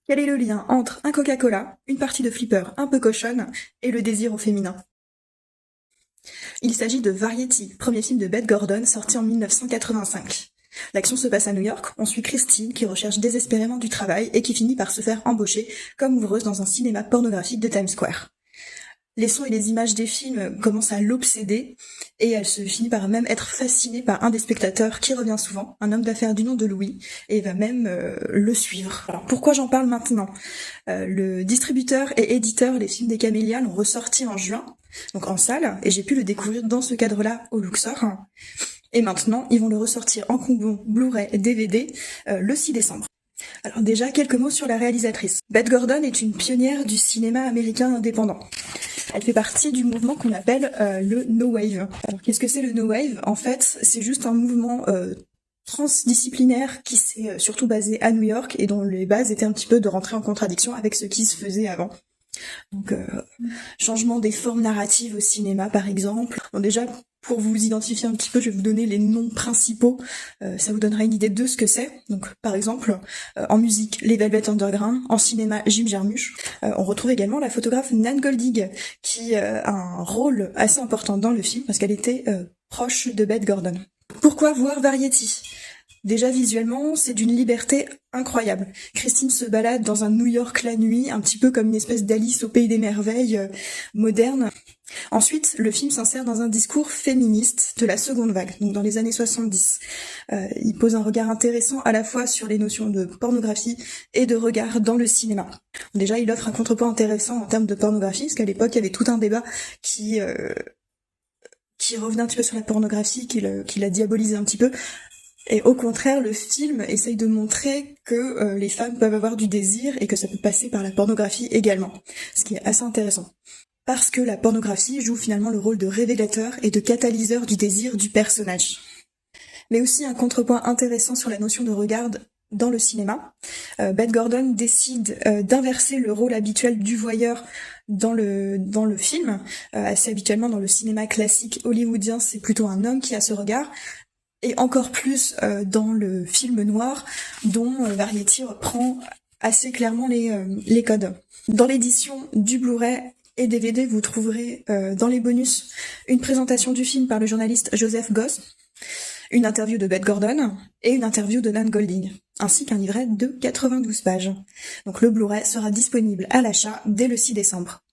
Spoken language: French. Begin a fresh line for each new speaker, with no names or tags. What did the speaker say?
Quel est le lien entre un Coca-Cola, une partie de flipper un peu cochonne et le désir au féminin? Il s'agit de Variety, premier film de Beth Gordon sorti en 1985. L'action se passe à New York, on suit Christine qui recherche désespérément du travail et qui finit par se faire embaucher comme ouvreuse dans un cinéma pornographique de Times Square. Les sons et les images des films commencent à l'obséder et elle se finit par même être fascinée par un des spectateurs qui revient souvent, un homme d'affaires du nom de Louis, et va même le suivre. Alors pourquoi j'en parle maintenant? Le distributeur et éditeur Les Films des Camélias l'ont ressorti en juin, donc en salle, et j'ai pu le découvrir dans ce cadre-là au Luxor. Et maintenant, ils vont le ressortir en combo Blu-ray et DVD le 6 décembre. Alors déjà, quelques mots sur la réalisatrice. Beth Gordon est une pionnière du cinéma américain indépendant. Elle fait partie du mouvement qu'on appelle le No Wave. Alors qu'est-ce que c'est le No Wave? En fait, c'est juste un mouvement transdisciplinaire qui s'est surtout basé à New York et dont les bases étaient un petit peu de rentrer en contradiction avec ce qui se faisait avant. Donc changement des formes narratives au cinéma par exemple. Bon, déjà pour vous identifier un petit peu, je vais vous donner les noms principaux, ça vous donnera une idée de ce que c'est. Donc par exemple en musique les Velvet Underground, en cinéma Jim Jarmusch. On retrouve également la photographe Nan Golding qui a un rôle assez important dans le film parce qu'elle était proche de Beth Gordon. Pourquoi voir Variety? Déjà visuellement, c'est d'une liberté incroyable. Christine se balade dans un New York la nuit, un petit peu comme une espèce d'Alice au pays des merveilles moderne. Ensuite, le film s'insère dans un discours féministe de la seconde vague, donc dans les années 70. Il pose un regard intéressant à la fois sur les notions de pornographie et de regard dans le cinéma. Déjà, il offre un contrepoint intéressant en termes de pornographie, parce qu'à l'époque, il y avait tout un débat qui revenait un petit peu sur la pornographie, qui la diabolisait un petit peu. Et au contraire, le film essaye de montrer que les femmes peuvent avoir du désir et que ça peut passer par la pornographie également, ce qui est assez intéressant. Parce que la pornographie joue finalement le rôle de révélateur et de catalyseur du désir du personnage. Mais aussi un contrepoint intéressant sur la notion de regard dans le cinéma. Beth Gordon décide d'inverser le rôle habituel du voyeur dans le film. Assez habituellement dans le cinéma classique hollywoodien, c'est plutôt un homme qui a ce regard. Et encore plus dans le film noir dont Variety reprend assez clairement les codes. Dans l'édition du Blu-ray et DVD, vous trouverez dans les bonus une présentation du film par le journaliste Joseph Goss, une interview de Beth Gordon et une interview de Nan Golding, ainsi qu'un livret de 92 pages. Donc le Blu-ray sera disponible à l'achat dès le 6 décembre.